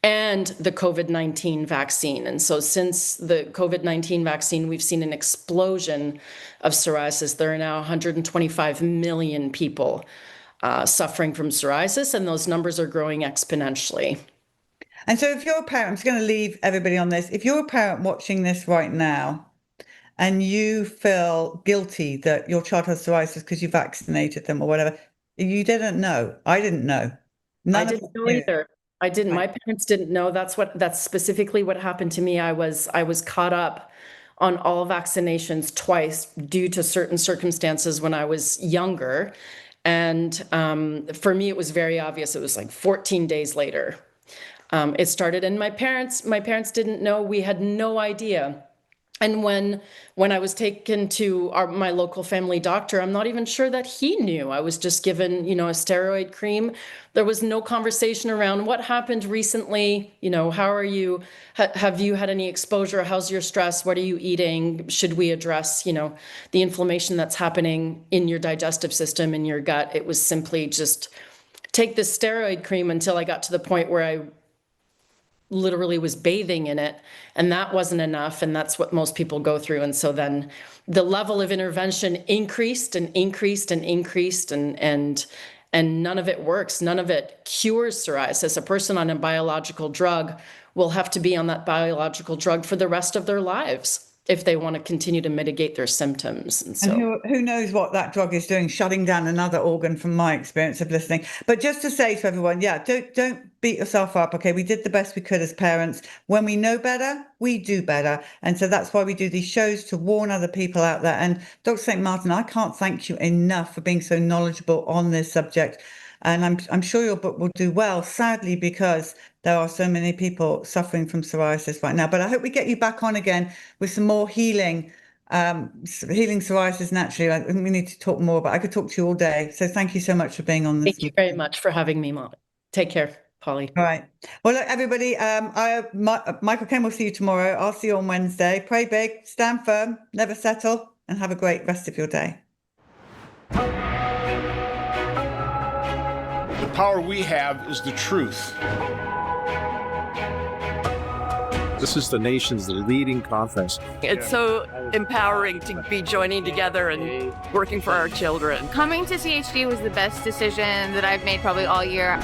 and the COVID-19 vaccine. And so since the COVID-19 vaccine, we've seen an explosion of psoriasis. There are now 125 million people suffering from psoriasis, and those numbers are growing exponentially. And so if you're a parent, I'm just going to leave everybody on this. If you're a parent watching this right now and you feel guilty that your child has psoriasis because you vaccinated them or whatever, you didn't know. I didn't know. I didn't know either. I didn't. My parents didn't know. That's specifically what happened to me. I was caught up on all vaccinations twice due to certain circumstances when I was younger. And for me, it was very obvious. It was like 14 days later. It started, and my parents didn't know. We had no idea. And when I was taken to my local family doctor, I'm not even sure that he knew. I was just given, a steroid cream. There was no conversation around what happened recently. How are you? Have you had any exposure? How's your stress? What are you eating? Should we address, the inflammation that's happening in your digestive system, in your gut? It was simply just take this steroid cream until I got to the point where I literally was bathing in it, and that wasn't enough, and that's what most people go through. And so then the level of intervention increased and increased and increased, and none of it works. None of it cures psoriasis. A person on a biological drug will have to be on that biological drug for the rest of their lives if they want to continue to mitigate their symptoms. And so who knows what that drug is doing, shutting down another organ, from my experience of listening. But just to say to everyone, don't beat yourself up. Okay, we did the best we could as parents. When we know better, we do better. And so that's why we do these shows, to warn other people out there. And Dr. St. Martin, I can't thank you enough for being so knowledgeable on this subject. And I'm sure your book will do well, sadly, because there are so many people suffering from psoriasis right now. But I hope we get you back on again with some more healing psoriasis naturally. We need to talk more, but I could talk to you all day. So thank you so much for being on this. Thank you very much for having me, Molly. Take care, Polly. All right. Well, look, everybody, Michael Kane will see you tomorrow. I'll see you on Wednesday. Pray big, stand firm, never settle, and have a great rest of your day. The power we have is the truth. This is the nation's leading conference. It's so empowering to be joining together and working for our children. Coming to CHD was the best decision that I've made probably all year.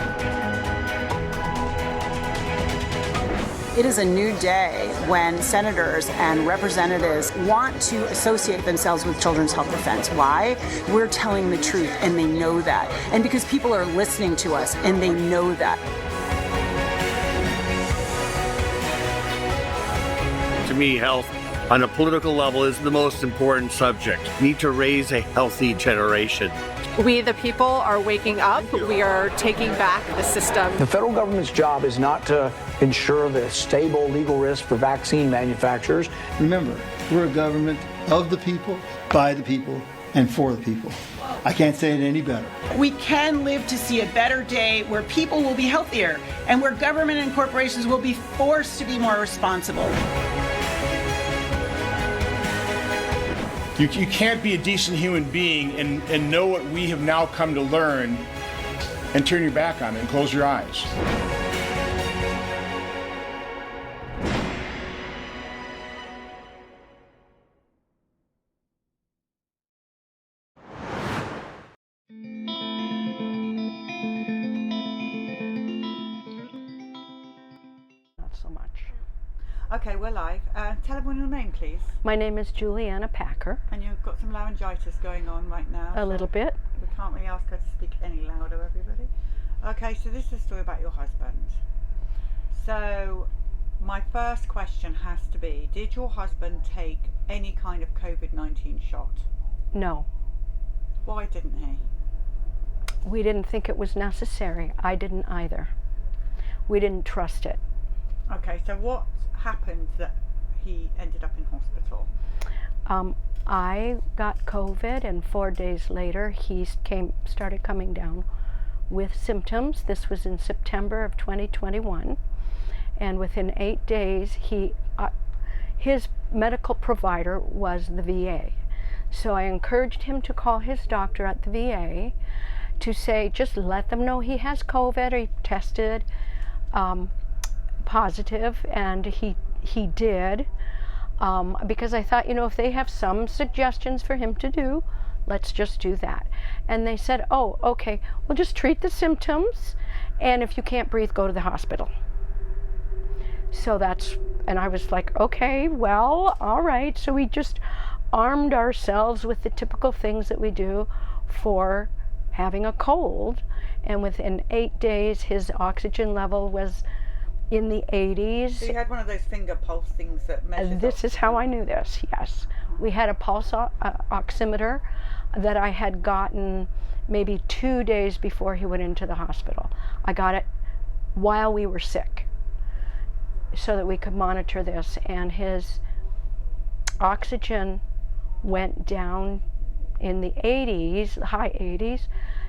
It is a new day when senators and representatives want to associate themselves with Children's Health Defense. Why? We're telling the truth, and they know that. And because people are listening to us, and they know that. To me, health on a political level is the most important subject. We need to raise a healthy generation. We, the people, are waking up. We are taking back the system. The federal government's job is not to ensure the stable legal risk for vaccine manufacturers. Remember, we're a government of the people, by the people, and for the people. I can't say it any better. We can live to see a better day where people will be healthier and where government and corporations will be forced to be more responsible. You can't be a decent human being and know what we have now come to learn and turn your back on it and close your eyes. Not so much. Okay, we're live. Tell everyone your name, please. My name is Juliana Packer. And you've got some laryngitis going on right now. A little bit. We can't really ask her to speak any louder, everybody. Okay, so this is a story about your husband. So my first question has to be, did your husband take any kind of COVID-19 shot? No. Why didn't he? We didn't think it was necessary. I didn't either. We didn't trust it. Okay, so what happened that he ended up in hospital? I got COVID, and 4 days later he started coming down with symptoms. This was in September of 2021, and within 8 days his medical provider was the VA. So I encouraged him to call his doctor at the VA to say, just let them know he has COVID, or he tested positive, and he did. Because I thought, if they have some suggestions for him to do, let's just do that. And they said, oh, okay, we'll just treat the symptoms, and if you can't breathe, go to the hospital. So and I was like, okay, well, all right. So we just armed ourselves with the typical things that we do for having a cold, and within 8 days, his oxygen level was in the 80s. So you had one of those finger pulse things that measures This is how I knew this, yes. We had a pulse oximeter that I had gotten maybe 2 days before he went into the hospital. I got it while we were sick so that we could monitor this, and his oxygen went down in the 80s, high 80s,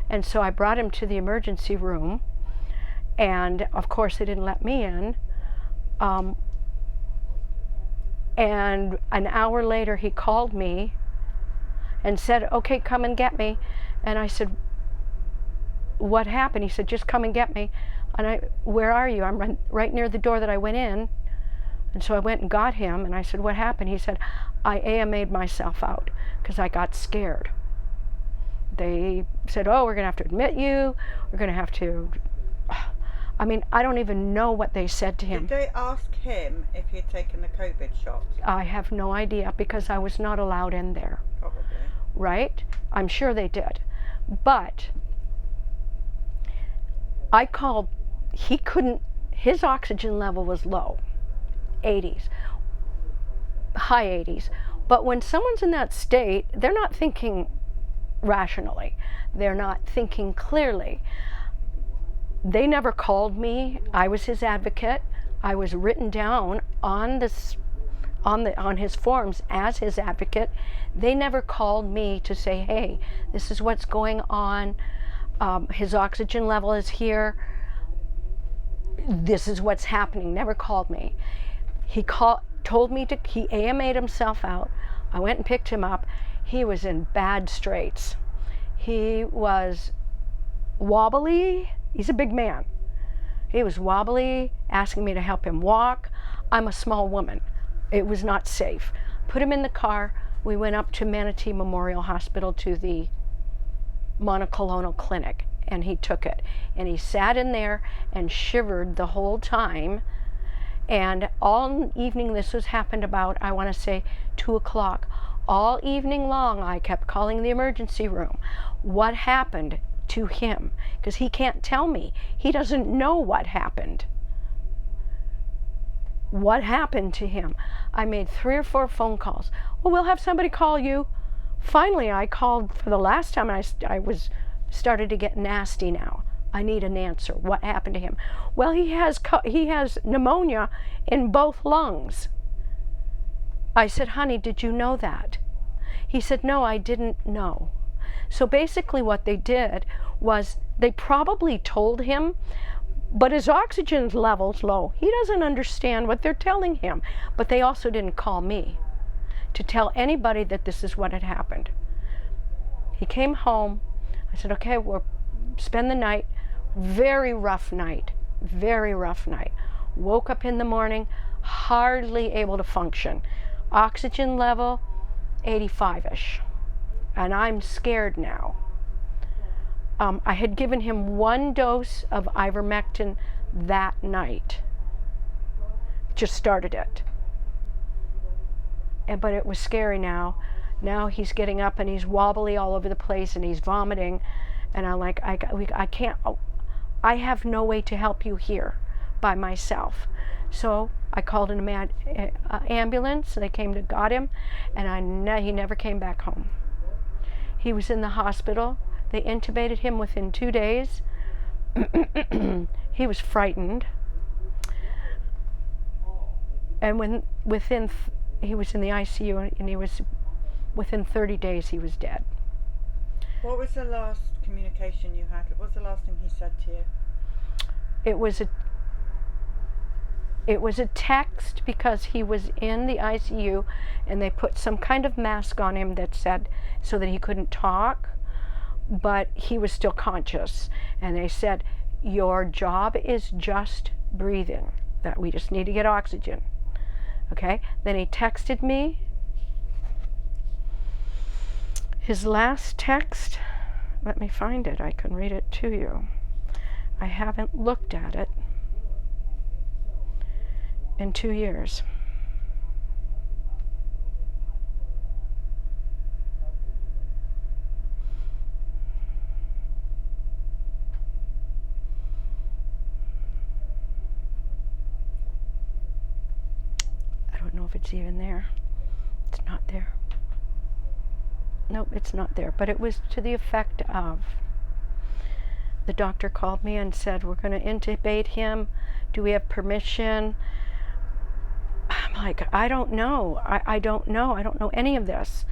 and so I brought him to the emergency room. And of course, they didn't let me in. And an hour later, he called me and said, okay, come and get me. And I said, what happened? He said, just come and get me. And where are you? I'm right near the door that I went in. And so I went and got him, and I said, what happened? He said, I AMA'd myself out because I got scared. They said, oh, we're going to have to admit you. We're going to have to... I don't even know what they said to him. Did they ask him if he had taken the COVID shot? I have no idea, because I was not allowed in there. Probably. Right? I'm sure they did. But I called, his oxygen level was low, 80s, high 80s. But when someone's in that state, they're not thinking rationally. They're not thinking clearly. They never called me. I was his advocate. I was written down on his forms as his advocate. They never called me to say, hey, this is what's going on. His oxygen level is here. This is what's happening. Never called me. He told me he AMA'd himself out. I went and picked him up. He was in bad straits. He was wobbly. He's a big man. He was wobbly, asking me to help him walk. I'm a small woman. It was not safe. Put him in the car. We went up to Manatee Memorial Hospital to the monoclonal clinic, and he took it. And he sat in there and shivered the whole time. And all evening, this was happened about, I want to say, 2 o'clock. All evening long, I kept calling the emergency room. What happened to him? Because he can't tell me. He doesn't know what happened. What happened to him? I made 3 or 4 phone calls. Well, we'll have somebody call you. Finally, I called for the last time, and I was started to get nasty now. I need an answer. What happened to him? Well, he has pneumonia in both lungs. I said, honey, did you know that? He said, no, I didn't know. So basically what they did was they probably told him, but his oxygen level's low. He doesn't understand what they're telling him. But they also didn't call me to tell anybody that this is what had happened. He came home. I said, okay, we'll spend the night. Very rough night. Very rough night. Woke up in the morning, hardly able to function. Oxygen level, 85-ish. And I'm scared now. I had given him 1 dose of ivermectin that night. Just started it. But it was scary now. Now he's getting up and he's wobbly all over the place and he's vomiting. And I'm like, I can't, I have no way to help you here by myself. So I called an ambulance, and they came to got him, and he never came back home. He was in the hospital They intubated him within 2 days. He was frightened. And he was in the ICU, and within 30 days he was dead. What was the last communication you had? What was the last thing he said to you? It was a text, because he was in the ICU and they put some kind of mask on him that said, so that he couldn't talk, but he was still conscious. And they said, your job is just breathing, that we just need to get oxygen. Okay, then he texted me. His last text, let me find it, I can read it to you. I haven't looked at it in 2 years. I don't know if it's even there. It's not there. Nope, it's not there. But it was to the effect of, the doctor called me and said, we're going to intubate him. Do we have permission? I'm like, I don't know. I don't know. I don't know any of this.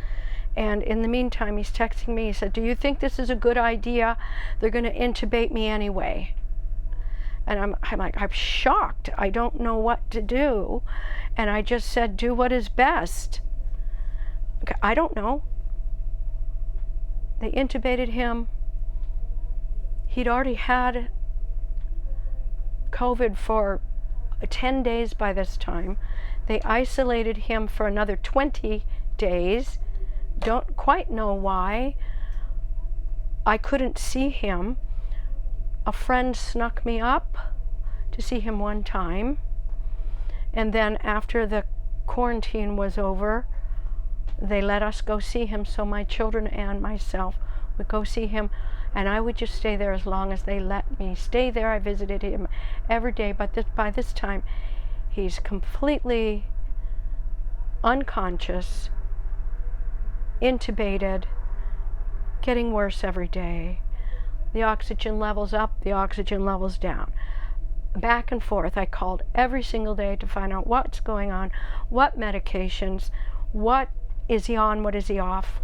And in the meantime, he's texting me. He said, do you think this is a good idea? They're going to intubate me anyway. And I'm like, I'm shocked. I don't know what to do. And I just said, do what is best. Okay, I don't know. They intubated him. He'd already had COVID for 10 days by this time. They isolated him for another 20 days. Don't quite know why. I couldn't see him. A friend snuck me up to see him one time. And then after the quarantine was over, they let us go see him, so my children and myself would go see him, and I would just stay there as long as they let me stay there. I visited him every day, but by this time, he's completely unconscious, intubated, getting worse every day. The oxygen levels up, the oxygen levels down. Back and forth. I called every single day to find out what's going on, what medications, what is he on, what is he off.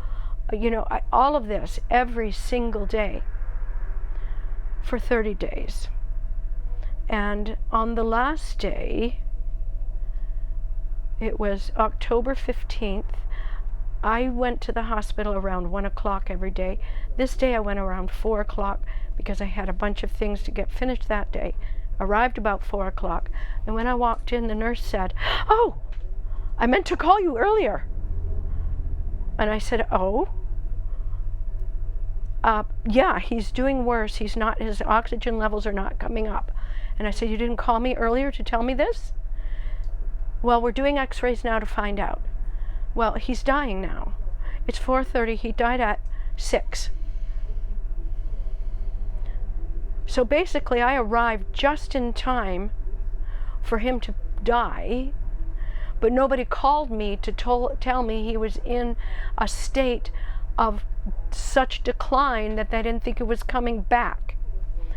You know, all of this every single day for 30 days. And on the last day, it was October 15th, I went to the hospital around 1 o'clock every day. This day I went around 4 o'clock because I had a bunch of things to get finished that day. Arrived about 4 o'clock, and when I walked in, the nurse said, "Oh, I meant to call you earlier." And I said, "Oh?" Yeah, he's doing worse. His oxygen levels are not coming up. And I said, "You didn't call me earlier to tell me this?" "Well, we're doing x-rays now to find out." "Well, he's dying now. It's 4:30, he died at 6. So basically, I arrived just in time for him to die, but nobody called me to tell me he was in a state of such decline that they didn't think it was coming back.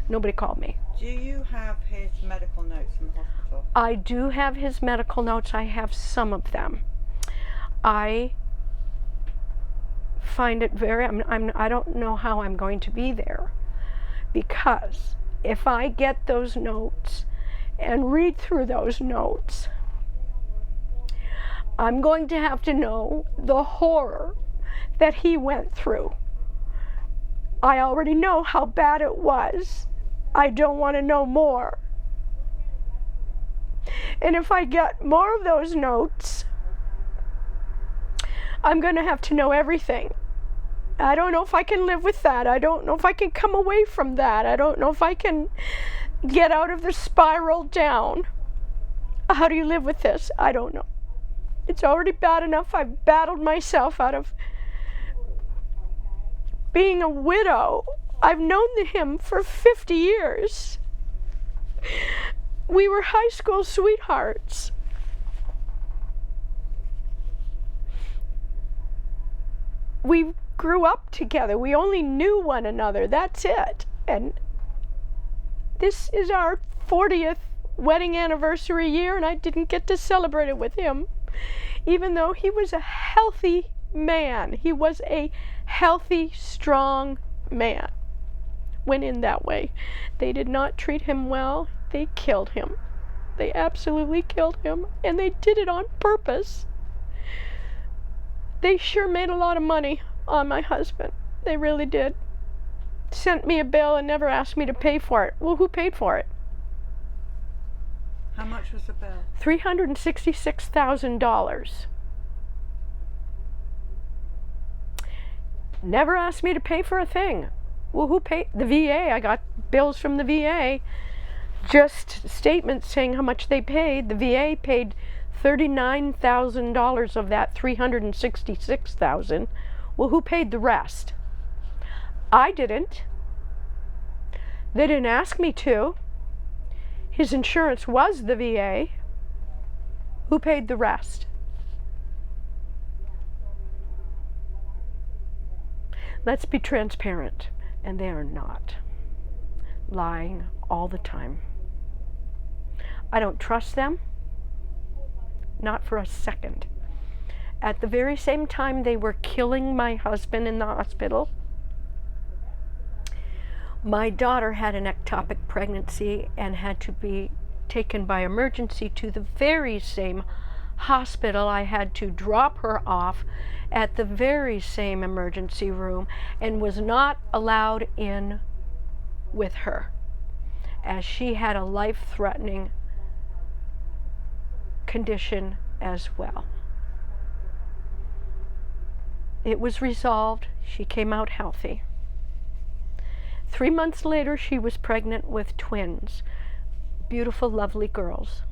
Nobody called me. Do you have his medical notes from the hospital? I do have his medical notes. I have some of them. I find it I don't know how I'm going to be there, because if I get those notes and read through those notes, I'm going to have to know the horror that he went through. I already know how bad it was. I don't want to know more. And if I get more of those notes, I'm going to have to know everything. I don't know if I can live with that. I don't know if I can come away from that. I don't know if I can get out of the spiral down. How do you live with this? I don't know. It's already bad enough. I've battled myself out of being a widow. I've known him for 50 years. We were high school sweethearts. We grew up together. We only knew one another. That's it. And this is our 40th wedding anniversary year, and I didn't get to celebrate it with him, even though he was a healthy man. He was a healthy, strong man. Went in that way. They did not treat him well. They killed him. They absolutely killed him, and they did it on purpose. They sure made a lot of money on my husband. They really did. Sent me a bill and never asked me to pay for it. Well, who paid for it? How much was the bill? $366,000. Never asked me to pay for a thing. Well, who paid? The VA. I got bills from the VA. Just statements saying how much they paid. The VA paid $39,000 of that $366,000. Well, who paid the rest? I didn't. They didn't ask me to. His insurance was the VA. Who paid the rest? Let's be transparent, and they are not. Lying all the time. I don't trust them, not for a second. At the very same time they were killing my husband in the hospital, my daughter had an ectopic pregnancy and had to be taken by emergency to the very same hospital. I had to drop her off at the very same emergency room and was not allowed in with her, as she had a life-threatening condition as well. It was resolved. She came out healthy. 3 months later, she was pregnant with twins. Beautiful, lovely girls.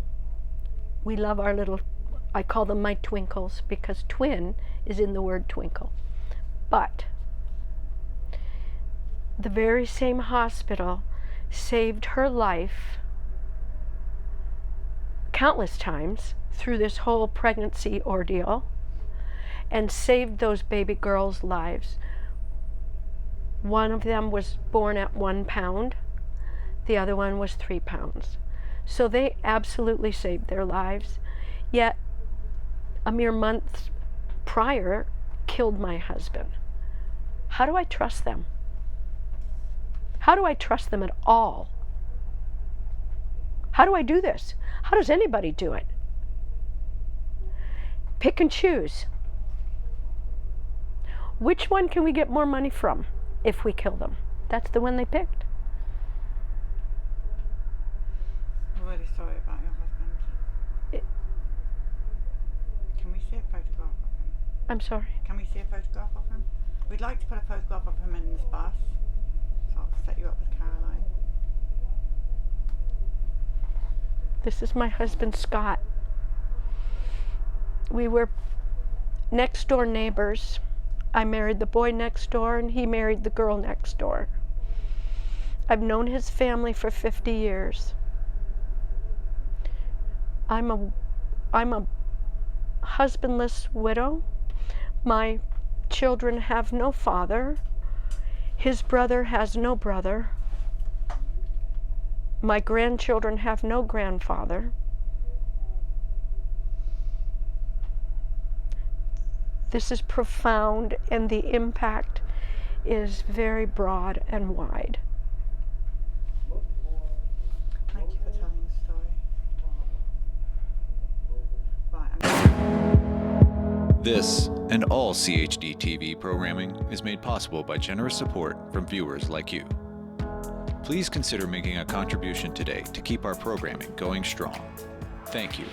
We love our little, I call them my twinkles, because twin is in the word twinkle. But the very same hospital saved her life countless times through this whole pregnancy ordeal, and saved those baby girls' lives. One of them was born at 1 pound. The other one was 3 pounds. So they absolutely saved their lives. Yet, a mere month prior, killed my husband. How do I trust them? How do I trust them at all? How do I do this? How does anybody do it? Pick and choose. Which one can we get more money from if we kill them? That's the one they picked. I'm really sorry about your husband. Can we see a photograph of him? I'm sorry? Can we see a photograph of him? We'd like to put a photograph of him in this bus. So I'll set you up with Caroline. This is my husband, Scott. We were next door neighbors. I married the boy next door and he married the girl next door. I've known his family for 50 years. I'm a husbandless widow. My children have no father. His brother has no brother. My grandchildren have no grandfather. This is profound, and the impact is very broad and wide. Thank you for telling the story. This and all CHD TV programming is made possible by generous support from viewers like you. Please consider making a contribution today to keep our programming going strong. Thank you.